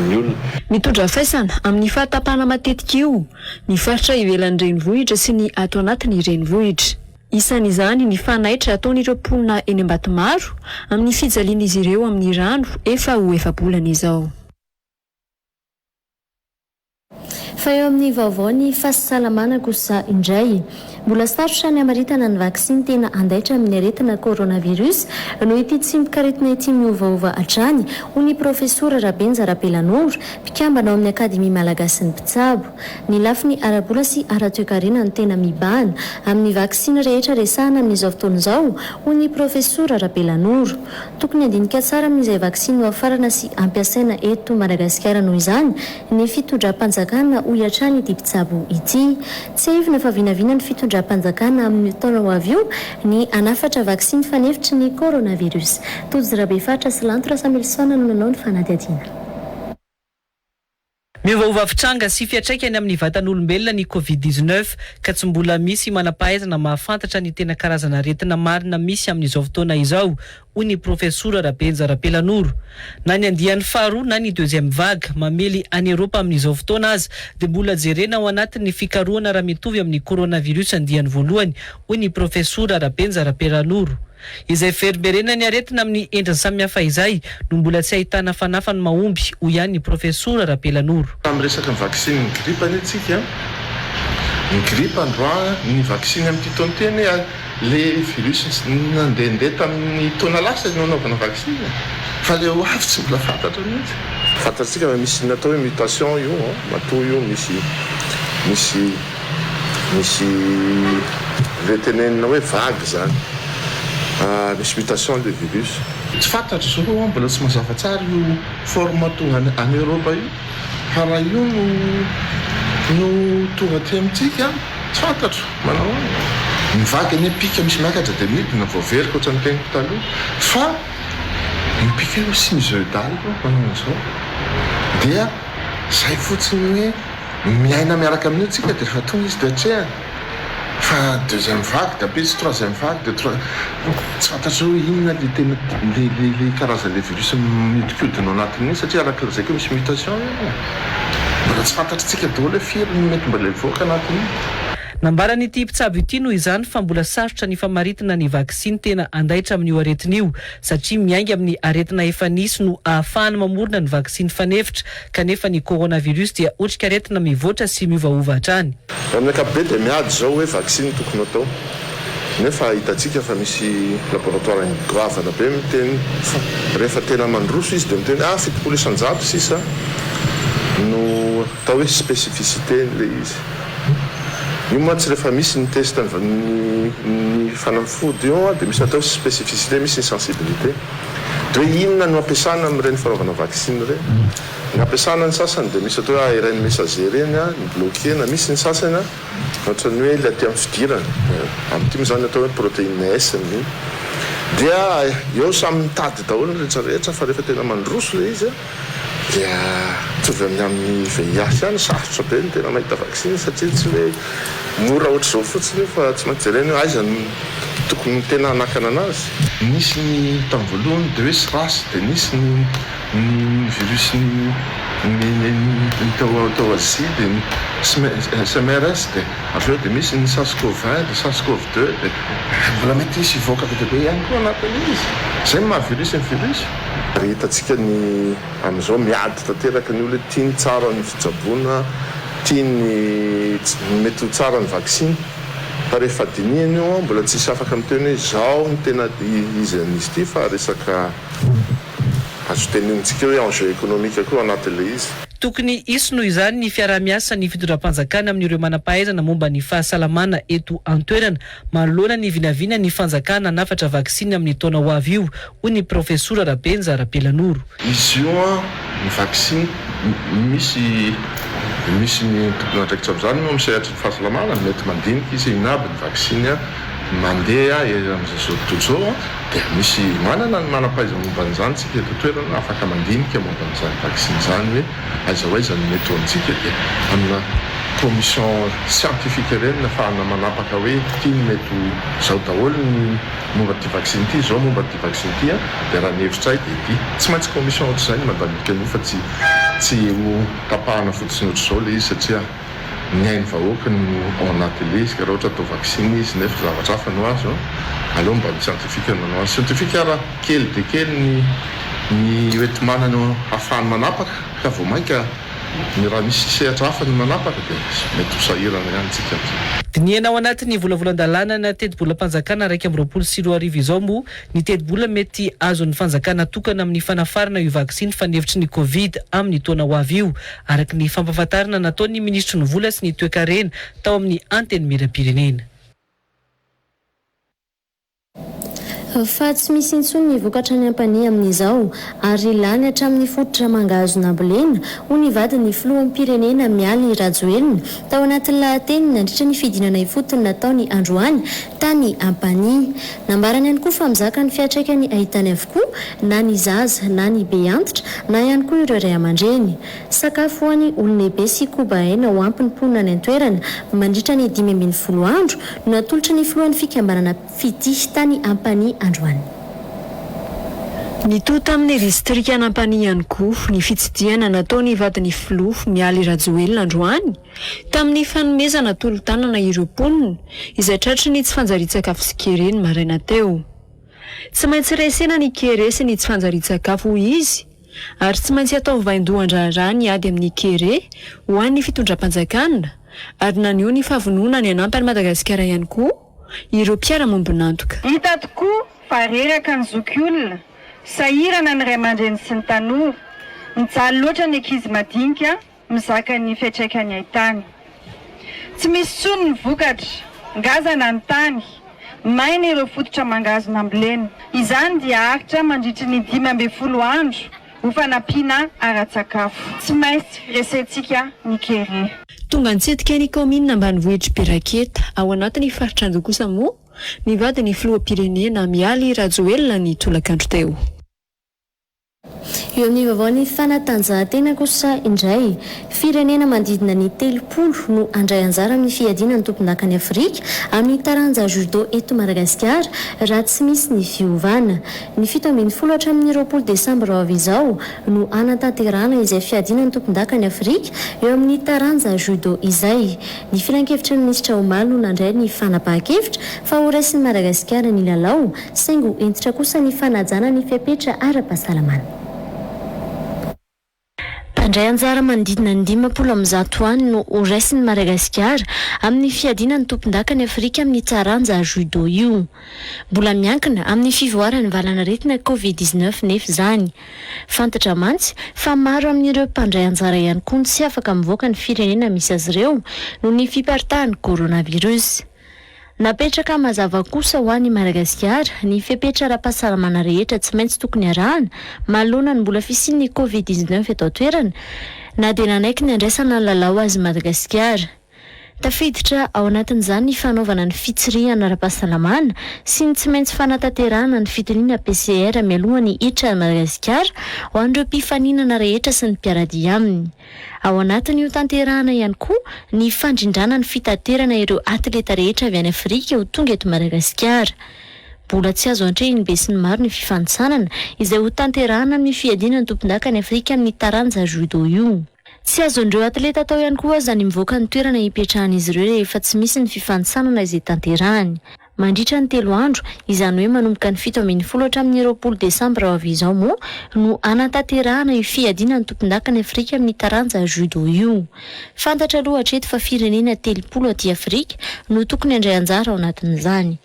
ny olona. Mitondra faisana amin'ny fahatapahana matetika io ny faritra ivelan'ny renivohitra sy ny ato anatin'ny renivohitra. Isan'izany ny fanaitra ataon'ireo mponina eny Ambatomaro amin'ny fijalian'izy ireo amin'ny rano efa ho efa-bolana izao. Fa eo amin'ny vaovao ny fahasalamana kosa indray mbola sarotra ny amaritana ny vaksiny tena andaitra amin'ny aretina coronavirus no ity tsimbokaretina ity miovaova hatrany ho ny profesora Rabenja Rapelanoro mpikambana ao amin'ny akademia malagasy ny mpitsabo ny lafiny arabola sy ara-toekarena no tena mibahana amin'ny vaksiny rehetra resahana amin'izao fotoana izao ho ny profesora Rapelanoro tokony andinika tsara amin'izay vaksiny ho afarana sy ampiasaina eto Madagasikara noho izany ny fitondram-panjakana ho hatrany ity mpitsabo ity tsy aivina fa vinavina ny fitondram-panjakana amin'ny taona ho avy io ny anafatra vaksiny fanefitry ny coronavirus. Tojo Rabefatra sy Lantora Samuelson no manao ny fanadihadiana. Miovaova fitranga sy fiatraikany amin'ny vatan'olombelona ny COVID-19 ka tsy mbola misy manampahaizana mahafantatra ny tena karazana aretina marina misy amin'izao fotoana izao hoy ny profesora Rabenja Rapelanoro. Na ny andian'ny faharoa na ny deuxième vague mamely any Eropa amin'izao fotoana azy dia mbola jerena ao anatin'ny fikarohana raha mitovy amin'ny coronavirus andian'ny voalohany hoy ny profesora Rabenja Rapelanoro. Izay ferimberena ny aretina amin'ny endriny samihafa izay no mbola tsy ahitana fanafa ny mahomby hoy ihany ny profesora Rapelanoro. Amin'ny resaka vaksiny ny grippe antsika ny grippe androany ny vaksiny amin'ny taona teny le virus nandehandeha tamin'ny taona lasa ny nanaovana vaksiny fa le ho avy tsy mbola fantatra mihitsy. Fantatsika fa misy natao hoe mutation io matoa io misy le tenenina hoe vague zany misy mutation le virus tsy fantatra zao mbola tsy mazava tsara io forme tonga any Europa io fa raha io no tonga aty amintsika tsy fantatro manao mivaky any pika misy miakatra dia midina voaverika ohatrany tegniko taloha fa mipika io sinusoidal manao an'izao dia zay fotsiny hoe miaina miaraka amin'io tsika dia efa tonga izy dia atrehany fa deuxième vague d'apesy troisième vague de trois tsy fantatro hoe inona le tena le karazan'le virus miodikodina ao anatin'iny satria arak'izay koa misy mutation mbola tsy fantatritsika daholo hoe firy no mety mbola hivoaka anatin'iny. Nambarany ity mpitsabo ity noho izany fa mbola sarotra ny famaritina ny vaksiny tena andaitra amin'io aretin'io satria miainga amin'ny aretina efa nisy no ahafahana mamorona ny vaksiny fanefitra kanefa ny coronavirus dia otrika aretina mivoatra sy miovaova hatrany. Amin'ny ankapobeny dia miady zao hoe vaksiny tokony atao nefa hitantsika fa misy laboratoire goavana be miteny rehefa tena mandroso izy dia miteny 700 sisa no atao hoe spécificité le izy. Io moa tsy rehefa misy ny test ny fanafody io dia misy atao spécificité misy ny sensibilité dia hoe inona no ampiasana amin'ireny fanaovana vaksiny ireny. Ny ampiasana ny sasany dia misy atao hoe ARN messager eny ny bloqué na misy ny sasany ohatrany hoe le aty amin'ny fidirana amin'ity moa zany atao hoe protéine S ny dia eo samy mitady daholo ny rehetrarehetra fa rehefa tena mandroso le izy dia tsovy amin'ny VIH ihany sarotra be ny tena mahita vaksiny satria tsy hoe mora ohatr' izao fotsiny fa tsy maintsy jereny hoe aiza tokony tena hanakana anazy. Nisy ny tamin'ny voalohany dia hoe SRAS dia nisy ny virus ny tao Asie dia SMRS dia avy eo dia misy ny SARS-CoV-1 dia SARS-CoV-2 dia mbola mety hisy hivoaka be ihany koa anatin'izy zay maha virus ny virus. Ary hitantsika ny amin'izao miady tanteraka ny olona tiany tsara ny fitsaboana tiany mety ho tsara ny vaksiny fa rehefa dinihany io mbola tsisy afaka miteny hoe izao ny tena izy an'izy ity fa resaka azo tenintsika hoe enjeu économique koa anatin'le izy. Tokony isy noho izany ny fiara-miasa ny fitondram-panjakana amin'ireo manam-pahaizana momba ny fahasalamana eto an-toerana manoloana ny vinavina ny fanjakana nafatra vaksiny amin'ny taona ho avy io hoy ny profesora Rabenja Rapelanoro. Izy io ny vaksiny misy ny tokony andraikitra amin'izany moa misehatra ny fahasalamana mety mandinika izy inaby ny vaksiny mandeha amin'izao tontolo izao dia misy manana ny manam-pahaizana momba an'izany tsika eto toerana afaka mandinika momba an'izany vaksiny izany hoe aiza ho aiza ny mety amintsika dia amina commission scientifique ireny nafahana manapaka hoe ity ny mety izao daholo ny momba ty vaksiny ity izao momba ty vaksiny ity dia raha ny hevitra dia ity tsy maintsy commission ohatr'izay ny mandamika an'io fa tsy ho tapahana fotsiny ohatr'izao le izy satria ny hainy vahoaka no ao anaty le izy ka raha ohatra atao vaksiny izy nefa zavatra hafa no azo aleo mba ny scientifique manao azy scientifique raha kely dia kely ny oety manana ahafahany manapaka ka vao mainka ny raha misy sehatra hafa ny manapaka dia mety ho sahirana ihany tsika dinihana ao anatin'ny volavolan-dalàna na teti-bolam-panjakana 2024 izao moa ny teti-bola mety azon'ny fanjakana tokana amin'ny fanafarana io vaksiny fanevitry ny Covid amin'ny taona ho avy io araka ny fampahafantarana nataon'ny ministro ny vola sy ny toe-karena tao amin'ny anteny miram-pirenena. Fa tsy misy intsony ny vokatra ny ampania amin'izao ary lany hatramin'ny fototra mangahazo nambolena ho ny vadiny filohan'ny pirenena Mialy Rajoelina tao anatin'ny lahateny nandritra ny fidinana ifotony nataony androany tany ampania. Nambarany ihany koa fa mizaka ny fiantraikany ahitany avokoa na ny zaza na ny be antitra na ihany koa ireo ray aman-dreny. Sakafo ho an'ny olon-lehibe sy kobahaina ho ampy ny mponina ny antoerana mandritra ny 5 andro no natolotra ny filohan'ny fikambanana fidihy tany ampania androany. Nito tamin'ny distrika Nampania ihany koa ny fitsidiana nataony vadiny filoha Mialy Rajoelina androany tamin'ny fanomezana tolo-tanana ireo mponina izay tratry ny tsy fanjarian-tsakafo sy kere ny maraina teo. Tsy maintsy resena ny kere sy ny tsy fanjarian-tsakafo izy ary tsy maintsy atao vaindohan-draharaha ny ady amin'ny kere ho an'ny fitondram-panjakana ary nanio ny fahavonona ny anampy Madagasikara ihany koa ireo mpiara-mombonantoka. Hita tokoa fa reraka ny zoky olona sahirana ny ray aman-dreny sy ny tanora mijaly loatra ny ankizy madinika mizaka ny fiantraikany ahitany. Tsy misy tsony ny vokatra ngazana ny tany maina ireo fototra mangazona ambolena izany dia aritra mandritry ny 15 andro ho fanampiana ara-tsakafo tsy maintsy resentsika ny kere tonga nitsetika ny komina ambanivohitra Beraketa ao anatin'ny faritra Andokosa moa nivady ny filoham-pirenena Mialy Rajoelina ny tolakandro teo. Eo amin'ny vaovao ny fanatanjahantena kosa indray firenena manodidina ny 30 no andray anjara amin'ny fiadiana ny tompon-daka ny Afrika amin'ny taranja judo eto Madagasikara raha tsy misy ny fiovana. Ny 17 hatramin'ny 20 Desambra ho avy izao no anatanterahana izay fiadiana ny tompon-daka ny Afrika eo amin'ny taranja judo izay. Ny filan-kevitra ny minisitra Omaly no nandray ny fanapahan-kevitra fa ho raisin'ny Madagasikara ny lalao saingo entitra kosa ny fanajana ny fepetra ara-pahasalamana. Pandray anjara manodidina ny 50 any no raisin'ny Madagasikara amin'ny fiadiana ny tompon-daka ny Afrika amin'ny taranja judo io. Mbola miankina amin'ny fivoarany valana retina Covid-19 nefa izany. Fantatra mantsy fa maro amin'ireo mpandray anjara ihany koa tsy afaka mivoaka ny firenena misy azy ireo noho ny fiparitahan'ny coronavirus. Napetraka mazava kosa ho an'ny Madagasikara ny fepetra ara-pahasalamana rehetra tsy maintsy tokony arahana manoloana ny mbola fisian'ny Covid-19 eto an-toerana na dia nanaiky ny andraisana ny lalao azy Madagasikara. Tafiditra ao anatin'izany ny fanaovana ny fitsirihana ara-pahasalamana sy ny tsy maintsy fanatanterahana ny fitiliana PCR mialohan'ny hiditra Madagasikara ho an'ireo mpifaninana rehetra sy ny mpiaradia aminy. Ao anatin'io tanterahana ihany koa ny fandrindrana ny fitaterana ireo atleta rehetra avy any Afrika ho tonga eto Madagasikara. Mbola tsy azo antrehiny be sy ny maro ny fifantsanana izay ho tanterahana amin'ny fiadiana ny tompon-daka ny Afrika amin'ny taranja judo io. Tsy azon'ireo atleta atao ihany koa izany mivoaka ny toerana hipetrahan'izy ireo rehefa tsy misy ny fifantsanana izay tanterahany. Mandritra ny 3 andro izany hoe manomboka ny 17 hatramin'ny 20 Desambra ho avy izao moa no anatanterahana io fiadiana ny tompon-daka ny Afrika amin'ny taranja judo io. Fantatra aloha hatreto fa firenena 30 aty Afrika no tokony handray anjara ao anatin'izany.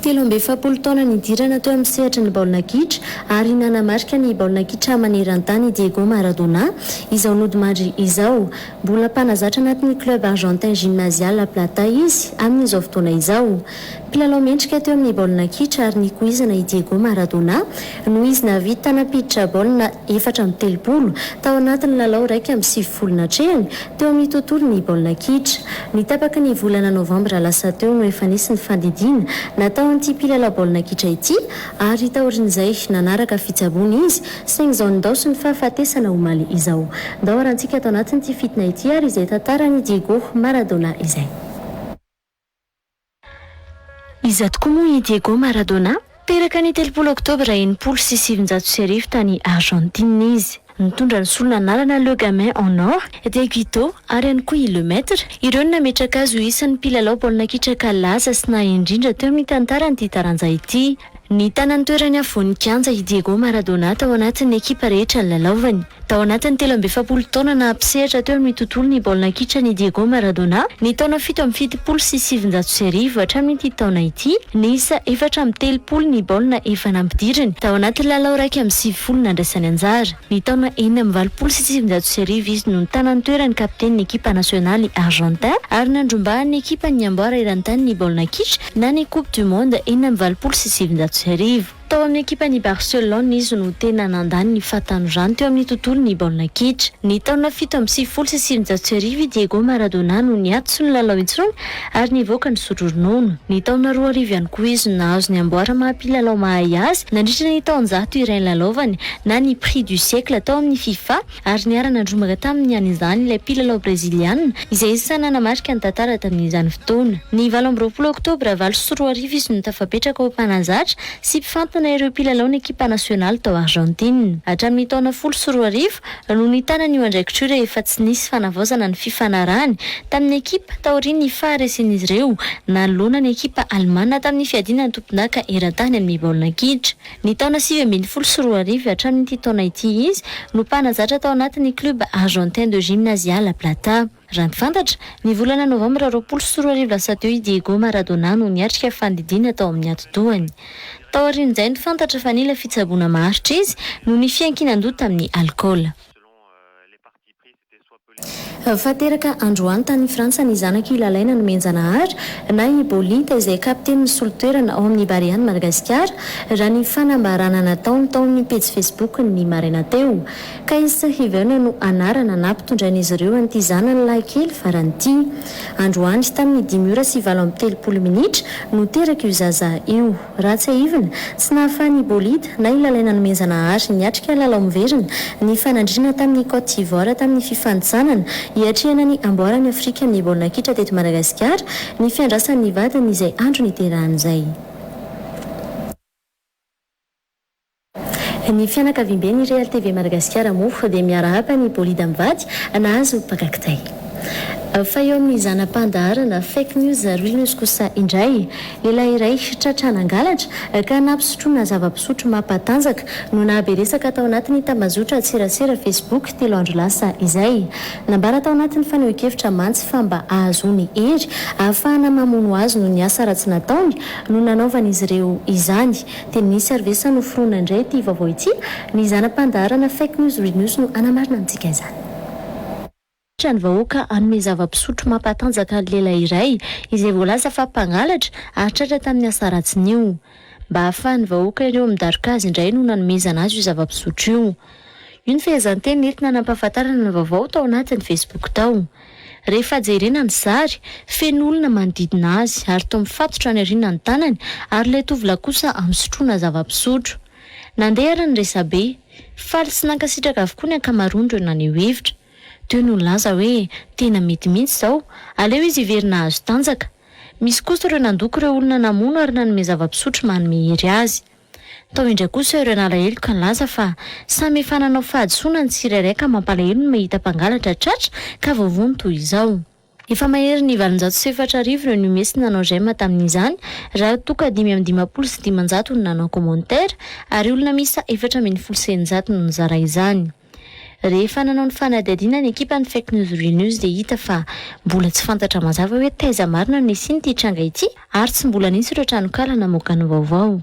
17 taona nidirana teo amin'ny sehatra ny baolina kitra ary nanamarika ny baolina kitra maneran-tany Diego Maradona izao nodimandry izao. Mbola mpanazatra anatin'ny club argentin Gymnasial La Plata izy amin'izao fotoana izao. Mpilalao mendrika teo amin'ny baolina kitra ary nikoizana i Diego Maradona no izy navita tanampiditra baolina 430 tao anatin'ny lalao 170 hatrehany teo amin'ny tontolon'ny baolina kitra. Ny tapaka ny volana Novambra lasa teo no efa nisy ny fandidiana natao an'ity mpilalao baolina kitra ity ary taorin'izay nanaraka fitsaboana izy saingy izao ndao sy ny fahafatesana omaly izao. Ndao arantsika atao anatin'ity fitina ity ary izay tantarany Diego Maradona izay. Iza tokoa moa i Diego Maradona teraka ny 30 Oktobra 1970 tany Argentine izy. Nitondra ny solona anarana Le Gamin en Or de Guito ary ihany koa i Le Maître. Ireo no nametraka azy ho isan'ny mpilalao baolina kitra kalaza sy nahay indrindra teo amin'ny tantaran'ity taranja ity. Ny tanany toerany afovoan'ny kianja i Diego Maradona tao anatin'ny ekipa rehetra ny lalaovany. Tao anatin'ny 17 taona nampisehatra teo amin'ny tontolon'ny baolina kitra ny Diego Maradona ny taona 17 sy 700 hatramin'ity taona ity ny isa 430 ny baolina efa nampidiriny tao anatin'ny lalao 170 nandraisany anjara. Ny taona 420 sy 700 izy no tanany toerany kapiten'ny ekipa nasionaly Argentin ary nandrombahan'ny ekipa ny amboara eran-tany ny baolina kitra na ny Coupe du Monde 420 sy 700. Tao amin'ny ekipa ny Barcelone izy no tena nandany ny fahatanorany teo amin'ny tontolon'ny baolina kitra. Ny taona 17 sy 700 Diego Maradona no niatso ny lalao intsony ary nivoaka ny sotro-ronono. Ny taona 2000 ihany koa izy no nahazo ny amboara maha-mpilalao mahay azy nandritra ny taon-jato iray lalaovany na ny Prix du siècle tao amin'ny FIFA ary niara nandromaka tamin'ny an'izany ilay mpilalao breziliana izay isa nanamarika ny tantara tamin'izany fotoana. Ny 20 Oktobra 2020 izy no tafapetraka ho mpanazatra sy mpifantana ireo mpilalao ny ekipa nasionaly tao Argentine. Hatramin'ny taona 2020 no nitanany io andraikitra io rehefa tsy nisy fanavaozana ny fifanarahany tamin'ny ekipa taorian'ny faharesin'izy ireo nanoloana ny ekipa Alemana tamin'ny fiadiana ny tompon-daka eran-tany amin'ny baolina kitra. Ny taona 2020 hatramin'ity taona ity izy no mpanazatra tao anatin'ny club argentin de Gymnasial La Plata. Raha ny fantatra, ny volana Novambra 20 lasa teo i Diego Maradona no niatrika fandidiana tao amin'ny atidohany. Tao aorian'izay ny fantatra fa nila fitsaboana maharitra izy no ny fiankinan-doha tamin'ny alcool. fateraka androany tany frantsa ny zanaka ilalaina no menjanahary na i bolinta izay kapteny ny solotoerana ao amin'ny bariany madagasikara raha ny fanambarana nataony taon'ny pejy facebook ny maraina teo ka izy hiveona no anarana nampitondrain'izy ireo an'ity zanany lahy kely faranyity androany tamin'ny 5:30 minitra no teraka io zaza io raha tsy aivina tsy nahafany bolita na ilalaina no menjanahary niatrika lalao miverina ny fanandrina tamin'ny Côte d'Ivoire tamin'ny fifanitsanana hiatrehana ny amboarany Afrika ny baolina kitra teto Madagasikara ny fiandrasan'ny vadiny izay andro niterahan'izay. Ny fianakaviam-ben'ny Real TV Madagasikara moa dia miarahaba ny bolida mivady nahazo pakakitay. Fa eo amin'ny zanam-pandaharana fake news real news kosa indray lehilahy iray tratranangalatra ka nampisotroana zava-pisotro mampatanjaka no nahaberesaka tao anatin'ny tambazotra tserasera Facebook 3 andro lasa izay nambara tao anatin'ny fanehoan-kevitra mantsy fa mba ahazony hery ahafahana mamono azy no ny asa ratsy nataony no nanaovan'izy ireo izany dia nisy arvesa no foroana indray ity vaovao ity ny zanam-pandaharana fake news real news no anamarina amintsika izany. Ny vahoaka anome zava-pisotro mampatanjaka lehilahy iray izay voalaza fa mpangalatra atratra tamin'ny asa ratsiny io mba ahafahany vahoaka ireo midaroka azy indray no nanomezana azy io zava-pisotro io. Io ny fehezanteny entina nampahafantarana ny vaovao tao anatin'ny Facebook tao. Rehefa jerena ny sary feno olona manodidina azy ary toa mifatotra ny arina ny tanany ary ilay tovolahy kosa amisotroana zava-pisotro. Nandeha ary ny resabe faly sy nankasitraka avokoa ny ankamaroany ireo naneho hevitra. Teo no laza hoe tena mety mihitsy izao aleo izy hiverina azo tanjaka. Misy kosa ireo nandoko ireo olona namono ary nanome zava-pisotro manome hery azy. Tao indray kosa ireo nalahelo ka nilaza fa samy efa nanao fahadisoana ny tsirairay ka mampalahelo no mahita mpangalatra tratra ka vaovony toy izao. Efa mahery ny 704 ireo no mesy nanao rema tamin'izany raha toka 550 sy 500 no nanao commentaire ary olona misa 470 no nizara izany. Rehefa nanao ny fanadihadiana ny ekipa ny fake news real news dia hita fa mbola tsy fantatra mazava hoe taiza marina ny siny ity tranga ity ary tsy mbola nisy ireo tranokala namoaka ny vaovao.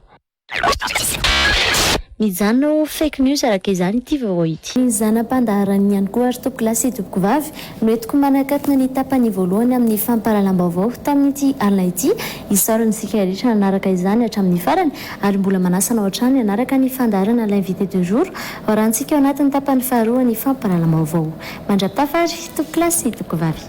Mijanona ho fake news araka izany ity vaovao ity. Ny zanam-pandaharany ihany koa ary topilasy dobokivavy no entiko manakatona ny tapany voalohany amin'ny fampahalalam-baovao tamin'ity alina ity isaorany sika rehetra nanaraka izany hatramin'ny farany ary mbola manasana ao an-trano anaraka ny fandaharana l'invité de jour rahantsika ao anatin'ny tapany faharoa ny fampahalalam-baovao. Mandrapitafary topilasy dobokivavy.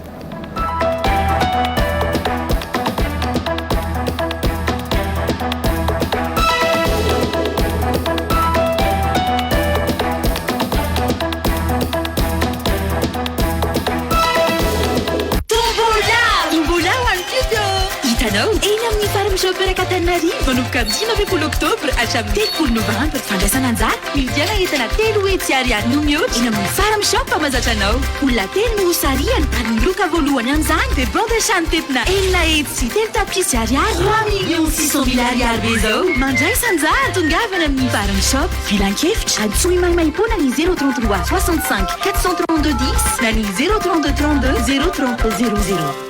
Eny amin'ny farm-shop Antananarivo manomboka 10 oktobra hatramin'ny 8 novambra fandraisana anjara mividiana entana 3 hetsy ariary no mihoatra eny amin'ny farm-shop mahazatra anao olona 3 no hosariana ary ny loka voalohany amin'izany dia bon de chantetna 1 hetsy 3 tapisy ariary 3,600,000 ariary be izao mandraisa anjara tongavana amin'ny farm-shop vilan-kefitra antsoy maimaimpona ny 033 65 432 10 na ny 032 32 030 00.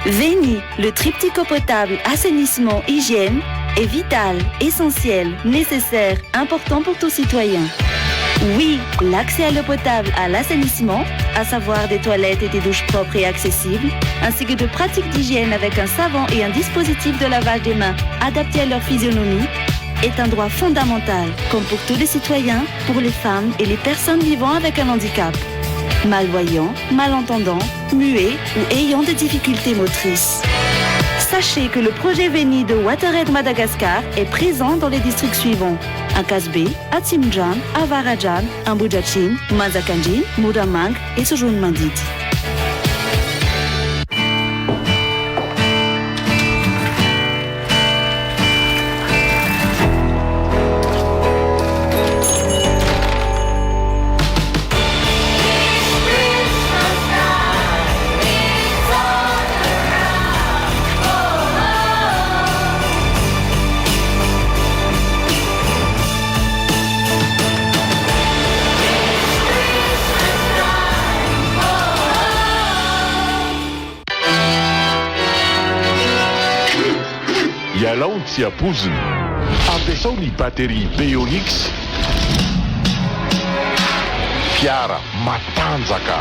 Veni, le triptyque eau potable, assainissement, hygiène est vital, essentiel, nécessaire, important pour tout citoyen. Oui, l'accès à l'eau potable, à l'assainissement, à savoir des toilettes et des douches propres et accessibles, ainsi que de pratiques d'hygiène avec un savon et un dispositif de lavage des mains adapté à leur physionomie, est un droit fondamental, comme pour tous les citoyens, pour les femmes et les personnes vivant avec un handicap. Malvoyants, malentendants, muets ou ayant des difficultés motrices. Sachez que le projet Veni de WaterAid Madagascar est présent dans les districts suivants: à Kasbe, à Tsimdjan, à Varajan, à Mbujachin, Manzakanjin, Mudamang et Sojun Mandit. Ialao tsy apozina. Ampiasao ny batterie Beonix. fiara matanjaka.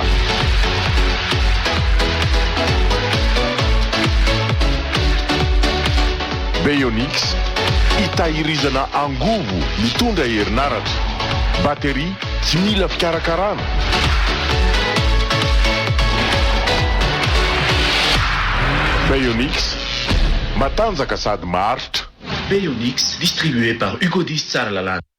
Beonix hitahirizana angovo mitondra herinaratra. Batery tsy mila fikarakarana. Beonix matanjaka sady maharitra. Beonix distribué par Hugo Dis Tsaralalana.